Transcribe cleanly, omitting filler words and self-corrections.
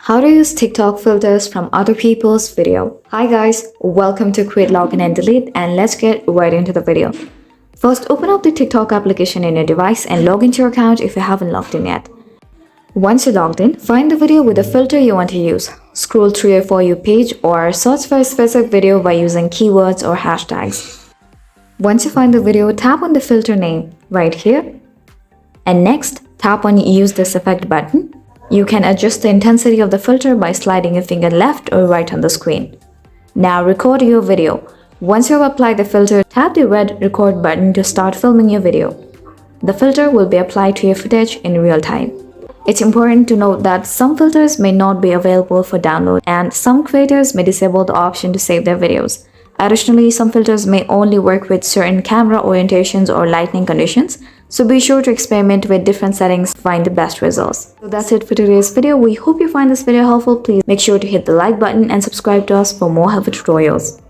How to use TikTok filters from other people's video. Hi guys, welcome to Create, Login and Delete, and let's get right into the video. First, open up the TikTok application in your device and log into your account if you haven't logged in yet. Once you're logged in, find the video with the filter you want to use. Scroll through your For You page or search for a specific video by using keywords or hashtags. Once you find the video, tap on the filter name right here. And next, tap on Use this effect button. You can adjust the intensity of the filter by sliding your finger left or right on the screen. Now record your video. Once you have applied the filter, tap the red record button to start filming your video. The filter will be applied to your footage in real time. It's important to note that some filters may not be available for download and some creators may disable the option to save their videos. Additionally, some filters may only work with certain camera orientations or lighting conditions, so be sure to experiment with different settings to find the best results. So that's it for today's video. We hope you find this video helpful. Please make sure to hit the like button and subscribe to us for more helpful tutorials.